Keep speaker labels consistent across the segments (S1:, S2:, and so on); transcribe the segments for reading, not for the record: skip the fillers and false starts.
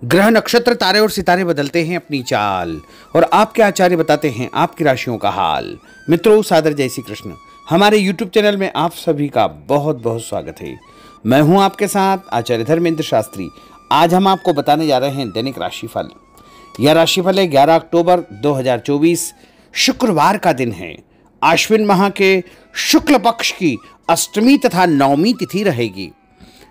S1: ग्रह नक्षत्र तारे और सितारे बदलते हैं अपनी चाल और आपके आचार्य बताते हैं आपकी राशियों का हाल। मित्रों, सादर जय श्री कृष्ण। हमारे YouTube चैनल में आप सभी का बहुत बहुत स्वागत है। मैं हूं आपके साथ आचार्य धर्मेंद्र शास्त्री। आज हम आपको बताने जा रहे हैं दैनिक राशिफल। यह राशिफल है 11 अक्टूबर 2024 शुक्रवार का दिन है। आश्विन माह के शुक्ल पक्ष की अष्टमी तथा नवमी तिथि रहेगी।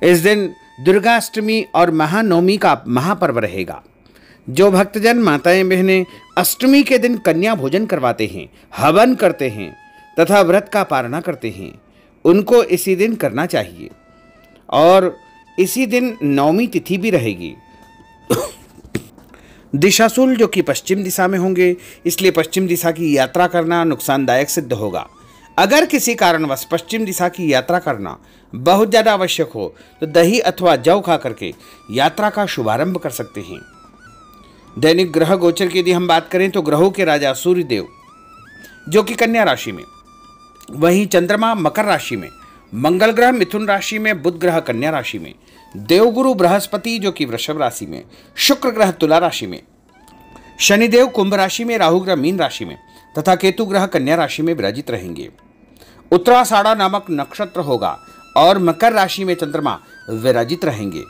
S1: इस दिन दुर्गा अष्टमी और महानवमी का महापर्व रहेगा। जो भक्तजन माताएं बहनें अष्टमी के दिन कन्या भोजन करवाते हैं, हवन करते हैं तथा व्रत का पालना करते हैं, उनको इसी दिन करना चाहिए। और इसी दिन नवमी तिथि भी रहेगी। दिशाशूल जो कि पश्चिम दिशा में होंगे, इसलिए पश्चिम दिशा की यात्रा करना नुकसानदायक सिद्ध होगा। अगर किसी कारणवश पश्चिम दिशा की यात्रा करना बहुत ज़्यादा आवश्यक हो तो दही अथवा जौ खा करके यात्रा का शुभारंभ कर सकते हैं। दैनिक ग्रह गोचर की यदि हम बात करें तो ग्रहों के राजा सूर्य देव जो कि कन्या राशि में, वहीं चंद्रमा मकर राशि में, मंगल ग्रह मिथुन राशि में, बुध ग्रह कन्या राशि में, देवगुरु बृहस्पति जो कि वृषभ राशि में, शुक्र ग्रह तुला राशि में, शनिदेव कुंभ राशि में, राहु ग्रह मीन राशि में तथा केतु ग्रह कन्या राशि में विराजित रहेंगे। उत्तराषाढ़ा नामक नक्षत्र होगा और मकर राशि में चंद्रमा विराजित रहेंगे।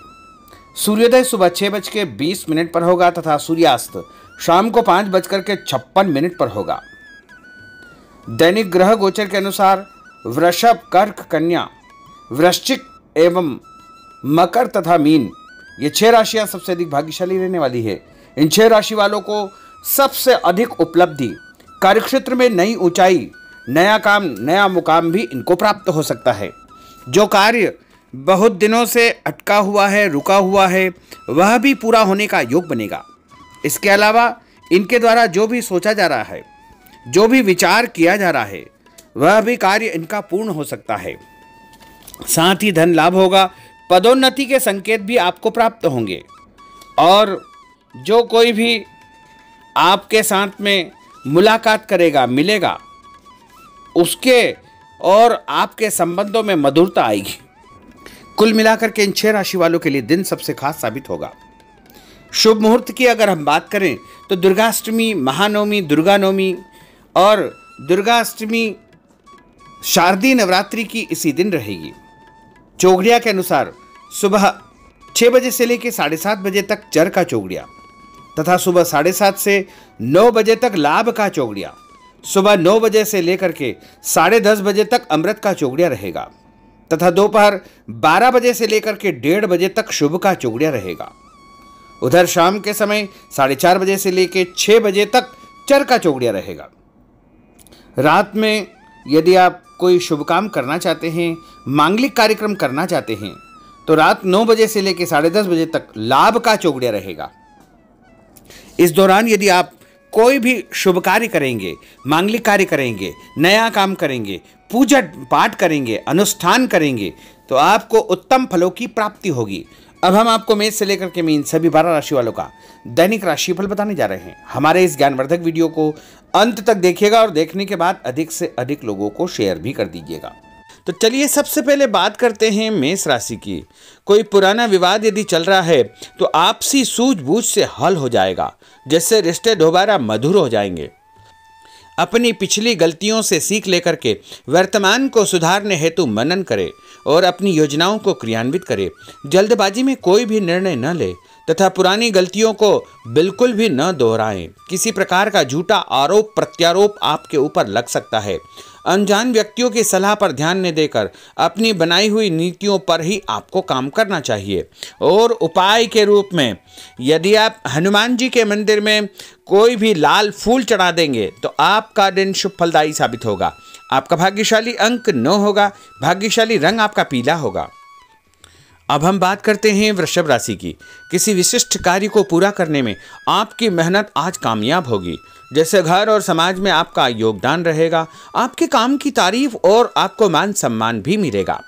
S1: सूर्योदय सुबह 6:20 पर होगा तथा सूर्यास्त शाम को 5:56 पर होगा। दैनिक ग्रह गोचर के अनुसार वृषभ, कर्क, कन्या, वृश्चिक एवं मकर तथा मीन, ये 6 राशियां सबसे अधिक भाग्यशाली रहने वाली है। इन 6 राशि वालों को सबसे अधिक उपलब्धि, कार्यक्षेत्र में नई ऊंचाई, नया काम, नया मुकाम भी इनको प्राप्त हो सकता है। जो कार्य बहुत दिनों से अटका हुआ है, रुका हुआ है, वह भी पूरा होने का योग बनेगा। इसके अलावा इनके द्वारा जो भी सोचा जा रहा है, जो भी विचार किया जा रहा है, वह भी कार्य इनका पूर्ण हो सकता है। साथ ही धन लाभ होगा, पदोन्नति के संकेत भी आपको प्राप्त होंगे और जो कोई भी आपके साथ में मुलाकात करेगा, मिलेगा, उसके और आपके संबंधों में मधुरता आएगी। कुल मिलाकर के इन 6 राशि वालों के लिए दिन सबसे खास साबित होगा। शुभ मुहूर्त की अगर हम बात करें तो दुर्गाष्टमी, महानवमी, दुर्गा नवमी और दुर्गाष्टमी शारदीय नवरात्रि की इसी दिन रहेगी। चौघड़िया के अनुसार सुबह 6 बजे से लेकर 7:30 बजे तक चर का चौघड़िया तथा सुबह 7:30 से 9 बजे तक लाभ का चौघड़िया, सुबह 9 बजे से लेकर के 10:30 बजे तक अमृत का चौघड़िया रहेगा तथा दोपहर 12 बजे से लेकर के 1:30 बजे तक शुभ का चौघड़िया रहेगा। उधर शाम के समय 4:30 बजे से लेकर 6 बजे तक चर का चौघड़िया रहेगा। रात में यदि आप कोई शुभ काम करना चाहते हैं, मांगलिक कार्यक्रम करना चाहते हैं, तो रात 9 बजे से लेकर 10:30 बजे तक लाभ का चौघड़िया रहेगा। इस दौरान यदि आप कोई भी शुभ कार्य करेंगे, मांगलिक कार्य करेंगे, नया काम करेंगे, पूजा पाठ करेंगे, अनुष्ठान करेंगे, तो आपको उत्तम फलों की प्राप्ति होगी। अब हम आपको मेष से लेकर के मीन सभी 12 राशि वालों का दैनिक राशिफल बताने जा रहे हैं। हमारे इस ज्ञानवर्धक वीडियो को अंत तक देखिएगा और देखने के बाद अधिक से अधिक लोगों को शेयर भी कर दीजिएगा। तो चलिए सबसे पहले बात करते हैं मेष राशि की। कोई पुराना विवाद यदि चल रहा है तो आपसी सूझबूझ से हल हो जाएगा, जिससे रिश्ते दोबारा मधुर हो जाएंगे। अपनी पिछली गलतियों से सीख लेकर के वर्तमान को सुधारने हेतु मनन करें और अपनी योजनाओं को क्रियान्वित करें। जल्दबाजी में कोई भी निर्णय न ले तथा पुरानी गलतियों को बिल्कुल भी न दोहराएं। किसी प्रकार का झूठा आरोप प्रत्यारोप आपके ऊपर लग सकता है। अनजान व्यक्तियों की सलाह पर ध्यान न देकर अपनी बनाई हुई नीतियों पर ही आपको काम करना चाहिए। और उपाय के रूप में यदि आप हनुमान जी के मंदिर में कोई भी लाल फूल चढ़ा देंगे तो आपका दिन शुभ फलदायी साबित होगा। आपका भाग्यशाली अंक 9 होगा। भाग्यशाली रंग आपका पीला होगा। अब हम बात करते हैं वृषभ राशि की। किसी विशिष्ट कार्य को पूरा करने में आपकी मेहनत आज कामयाब होगी। जैसे घर और समाज में आपका योगदान रहेगा, आपके काम की तारीफ और आपको मान सम्मान भी मिलेगा।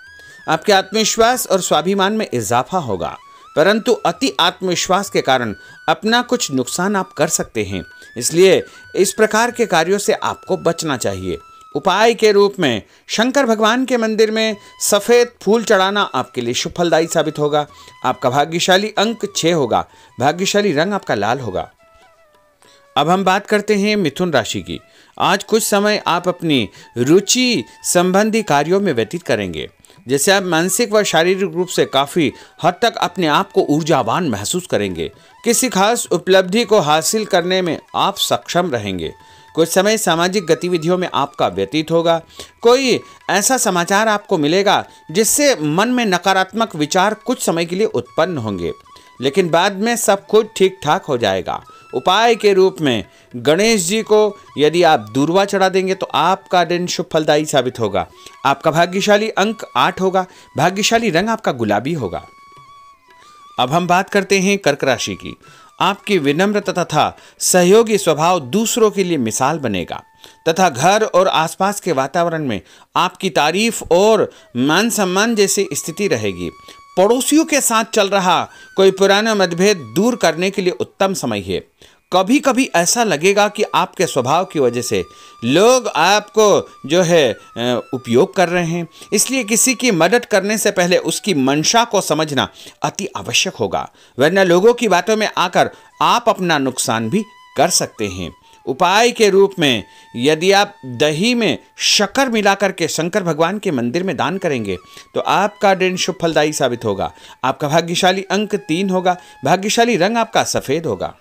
S1: आपके आत्मविश्वास और स्वाभिमान में इजाफा होगा, परंतु अति आत्मविश्वास के कारण अपना कुछ नुकसान आप कर सकते हैं। इसलिए इस प्रकार के कार्यों से आपको बचना चाहिए। उपाय के रूप में शंकर भगवान के मंदिर में सफ़ेद फूल चढ़ाना आपके लिए शुभ फलदायी साबित होगा। आपका भाग्यशाली अंक 6 होगा। भाग्यशाली रंग आपका लाल होगा। अब हम बात करते हैं मिथुन राशि की। आज कुछ समय आप अपनी रुचि संबंधी कार्यों में व्यतीत करेंगे, जैसे आप मानसिक व शारीरिक रूप से काफ़ी हद तक अपने आप को ऊर्जावान महसूस करेंगे। किसी खास उपलब्धि को हासिल करने में आप सक्षम रहेंगे। कुछ समय सामाजिक गतिविधियों में आपका व्यतीत होगा। कोई ऐसा समाचार आपको मिलेगा जिससे मन में नकारात्मक विचार कुछ समय के लिए उत्पन्न होंगे, लेकिन बाद में सब कुछ ठीक ठाक हो जाएगा। उपाय के रूप में गणेश जी को यदि आप दूर्वा चढ़ा देंगे तो आपका दिन शुभ फलदायी साबित होगा। आपका भाग्यशाली अंक 8 होगा। भाग्यशाली रंग आपका गुलाबी होगा। अब हम बात करते हैं कर्क राशि की। आपकी विनम्रता तथा सहयोगी स्वभाव दूसरों के लिए मिसाल बनेगा तथा घर और आसपास के वातावरण में आपकी तारीफ और मान सम्मान जैसी स्थिति रहेगी। पड़ोसियों के साथ चल रहा कोई पुराना मतभेद दूर करने के लिए उत्तम समय है। कभी कभी ऐसा लगेगा कि आपके स्वभाव की वजह से लोग आपको उपयोग कर रहे हैं, इसलिए किसी की मदद करने से पहले उसकी मंशा को समझना अति आवश्यक होगा, वरना लोगों की बातों में आकर आप अपना नुकसान भी कर सकते हैं। उपाय के रूप में यदि आप दही में शक्कर मिलाकर के शंकर भगवान के मंदिर में दान करेंगे तो आपका दिन शुभ फलदायी साबित होगा। आपका भाग्यशाली अंक 3 होगा। भाग्यशाली रंग आपका सफेद होगा।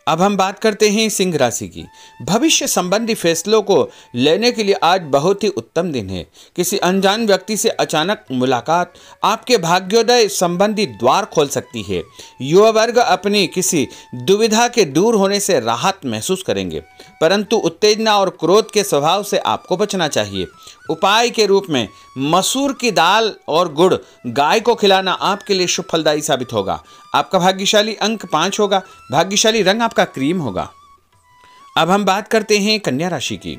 S1: अब हम बात करते हैं सिंह राशि की। भविष्य संबंधी फैसलों को लेने के लिए आज बहुत ही उत्तम दिन है। किसी अनजान व्यक्ति से अचानक मुलाकात आपके भाग्योदय संबंधी द्वार खोल सकती है। युवा वर्ग अपनी किसी दुविधा के दूर होने से राहत महसूस करेंगे, परंतु उत्तेजना और क्रोध के स्वभाव से आपको बचना चाहिए। उपाय के रूप में मसूर की दाल और गुड़ गाय को खिलाना आपके लिए शुभ फलदायी साबित होगा। आपका भाग्यशाली अंक 5 होगा। भाग्यशाली रंग आपका क्रीम होगा। अब हम बात करते हैं कन्या राशि की।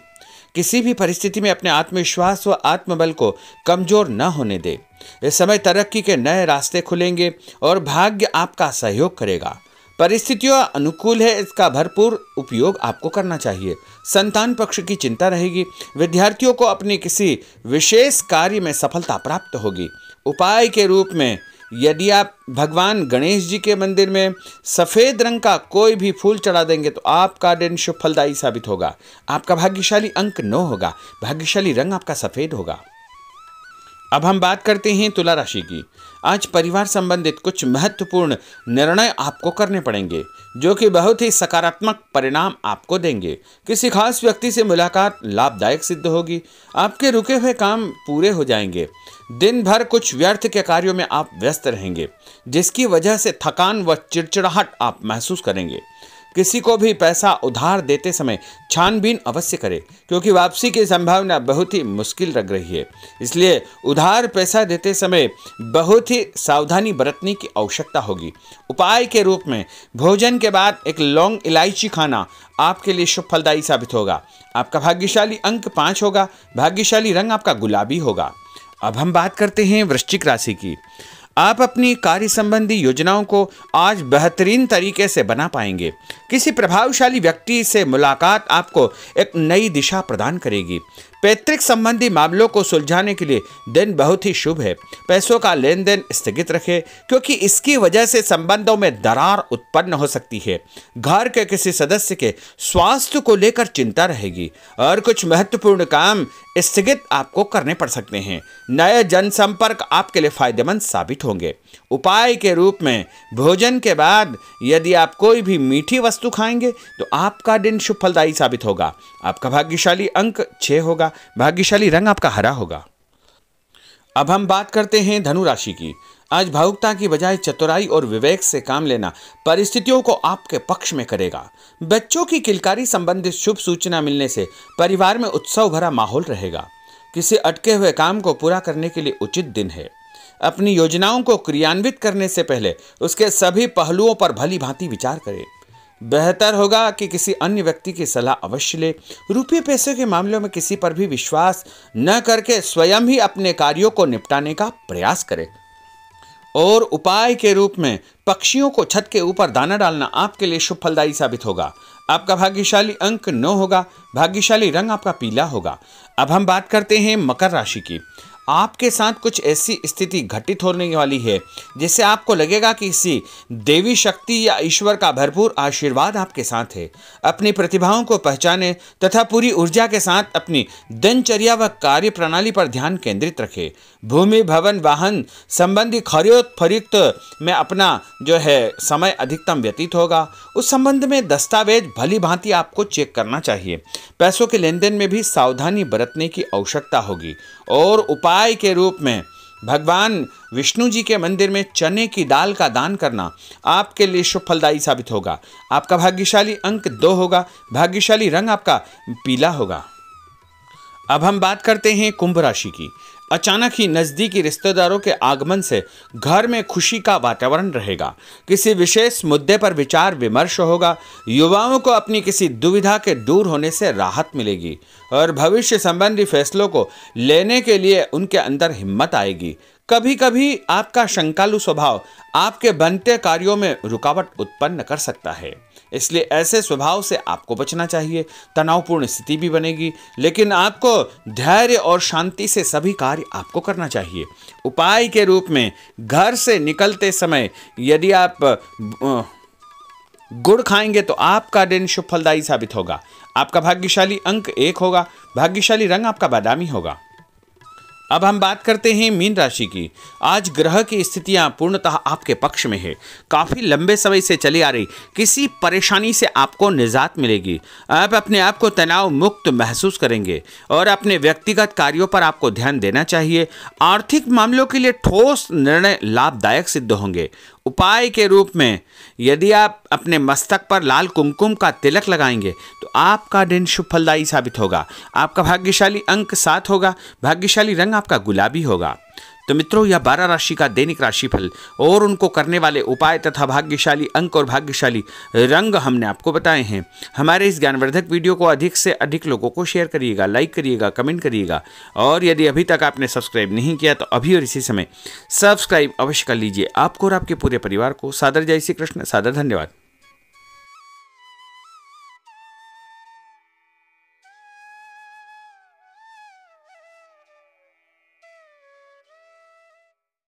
S1: किसी भी परिस्थिति में अपने आत्मविश्वास व आत्मबल को कमजोर न होने दे। इस समय तरक्की के नए रास्ते खुलेंगे और भाग्य आपका सहयोग करेगा। परिस्थितियां अनुकूल है, इसका भरपूर उपयोग आपको करना चाहिए। संतान पक्ष की चिंता रहेगी। विद्यार्थियों को अपने किसी विशेष कार्य में सफलता प्राप्त होगी। उपाय के रूप में यदि आप भगवान गणेश जी के मंदिर में सफ़ेद रंग का कोई भी फूल चढ़ा देंगे तो आपका दिन शुभ फलदायी साबित होगा। आपका भाग्यशाली अंक 9 होगा। भाग्यशाली रंग आपका सफ़ेद होगा। अब हम बात करते हैं तुला राशि की। आज परिवार संबंधित कुछ महत्वपूर्ण निर्णय आपको करने पड़ेंगे जो कि बहुत ही सकारात्मक परिणाम आपको देंगे। किसी खास व्यक्ति से मुलाकात लाभदायक सिद्ध होगी। आपके रुके हुए काम पूरे हो जाएंगे। दिन भर कुछ व्यर्थ के कार्यों में आप व्यस्त रहेंगे, जिसकी वजह से थकान व चिड़चिड़ाहट आप महसूस करेंगे। किसी को भी पैसा उधार देते समय छानबीन अवश्य करें, क्योंकि वापसी की संभावना बहुत ही मुश्किल लग रही है। इसलिए उधार पैसा देते समय बहुत ही सावधानी बरतने की आवश्यकता होगी। उपाय के रूप में भोजन के बाद एक लौंग इलायची खाना आपके लिए शुभ फलदायी साबित होगा। आपका भाग्यशाली अंक 5 होगा। भाग्यशाली रंग आपका गुलाबी होगा। अब हम बात करते हैं वृश्चिक राशि की। आप अपनी कार्य संबंधी योजनाओं को आज बेहतरीन तरीके से बना पाएंगे। किसी प्रभावशाली व्यक्ति से मुलाकात आपको एक नई दिशा प्रदान करेगी। पैतृक संबंधी मामलों को सुलझाने के लिए दिन बहुत ही शुभ है। पैसों का लेन देन स्थगित रखें, क्योंकि इसकी वजह से संबंधों में दरार उत्पन्न हो सकती है। घर के किसी सदस्य के स्वास्थ्य को लेकर चिंता रहेगी और कुछ महत्वपूर्ण काम स्थगित आपको करने पड़ सकते हैं। नए जनसंपर्क आपके लिए फायदेमंद साबित होंगे। उपाय के रूप में भोजन के बाद यदि आप कोई भी मीठी वस्तु खाएंगे तो आपका दिन शुभ फलदायी साबित होगा। आपका भाग्यशाली अंक 6 होगा। भाग्यशाली रंग आपका हरा होगा। अब हम बात करते हैं धनु राशि की। आज भावुकता की बजाय चतुराई और विवेक से काम लेना परिस्थितियों को आपके पक्ष में करेगा। बच्चों की किलकारी संबंधित शुभ सूचना मिलने से परिवार में उत्सव भरा माहौल रहेगा। किसी अटके हुए काम को पूरा करने के लिए उचित दिन है। अपनी योजनाओं को क्रियान्वित करने से पहले उसके सभी पहलुओं पर भली भांति विचार करें। बेहतर होगा कि किसी अन्य व्यक्ति की सलाह अवश्य ले। रुपये पैसे के मामलों में किसी पर भी विश्वास न करके स्वयं ही अपने कार्यों को निपटाने का प्रयास करें। और उपाय के रूप में पक्षियों को छत के ऊपर दाना डालना आपके लिए शुभ फलदायी साबित होगा। आपका भाग्यशाली अंक 9 होगा। भाग्यशाली रंग आपका पीला होगा। अब हम बात करते हैं मकर राशि की। आपके साथ कुछ ऐसी स्थिति घटित होने वाली है जिससे आपको लगेगा कि किसी देवी शक्ति या ईश्वर का भरपूर आशीर्वाद आपके साथ है। अपनी प्रतिभाओं को पहचानें तथा पूरी ऊर्जा के साथ अपनी दिनचर्या व कार्य प्रणाली पर ध्यान केंद्रित रखें। भूमि, भवन, वाहन संबंधी खरीद फरोख्त में अपना समय अधिकतम व्यतीत होगा। उस संबंध में दस्तावेज भली भांति आपको चेक करना चाहिए। पैसों के लेन देन में भी सावधानी बरतने की आवश्यकता होगी। और उपाय के रूप में भगवान विष्णु जी के मंदिर में चने की दाल का दान करना आपके लिए शुभ फलदायी साबित होगा। आपका भाग्यशाली अंक 2 होगा। भाग्यशाली रंग आपका पीला होगा। अब हम बात करते हैं कुंभ राशि की। अचानक ही नजदीकी रिश्तेदारों के आगमन से घर में खुशी का वातावरण रहेगा। किसी विशेष मुद्दे पर विचार विमर्श होगा। युवाओं को अपनी किसी दुविधा के दूर होने से राहत मिलेगी और भविष्य संबंधी फैसलों को लेने के लिए उनके अंदर हिम्मत आएगी। कभी कभी आपका शंकालु स्वभाव आपके बनते कार्यों में रुकावट उत्पन्न कर सकता है, इसलिए ऐसे स्वभाव से आपको बचना चाहिए। तनावपूर्ण स्थिति भी बनेगी, लेकिन आपको धैर्य और शांति से सभी कार्य आपको करना चाहिए। उपाय के रूप में घर से निकलते समय यदि आप गुड़ खाएंगे तो आपका दिन शुभ फलदायी साबित होगा। आपका भाग्यशाली अंक 1 होगा। भाग्यशाली रंग आपका बादामी होगा। अब हम बात करते हैं मीन राशि की। आज ग्रह की स्थितियां पूर्णतः आपके पक्ष में है। काफ़ी लंबे समय से चली आ रही किसी परेशानी से आपको निजात मिलेगी। आप अपने आप को तनाव मुक्त महसूस करेंगे और अपने व्यक्तिगत कार्यों पर आपको ध्यान देना चाहिए। आर्थिक मामलों के लिए ठोस निर्णय लाभदायक सिद्ध होंगे। उपाय के रूप में यदि आप अपने मस्तक पर लाल कुमकुम का तिलक लगाएंगे तो आपका दिन शुभ फलदायी साबित होगा। आपका भाग्यशाली अंक 7 होगा। भाग्यशाली रंग आपका गुलाबी होगा। तो मित्रों, यह 12 राशि का दैनिक राशिफल और उनको करने वाले उपाय तथा भाग्यशाली अंक और भाग्यशाली रंग हमने आपको बताए हैं। हमारे इस ज्ञानवर्धक वीडियो को अधिक से अधिक लोगों को शेयर करिएगा, लाइक करिएगा, कमेंट करिएगा और यदि अभी तक आपने सब्सक्राइब नहीं किया तो अभी और इसी समय सब्सक्राइब अवश्य कर लीजिए। आपको और आपके पूरे परिवार को सादर जय श्री कृष्ण, सादर धन्यवाद।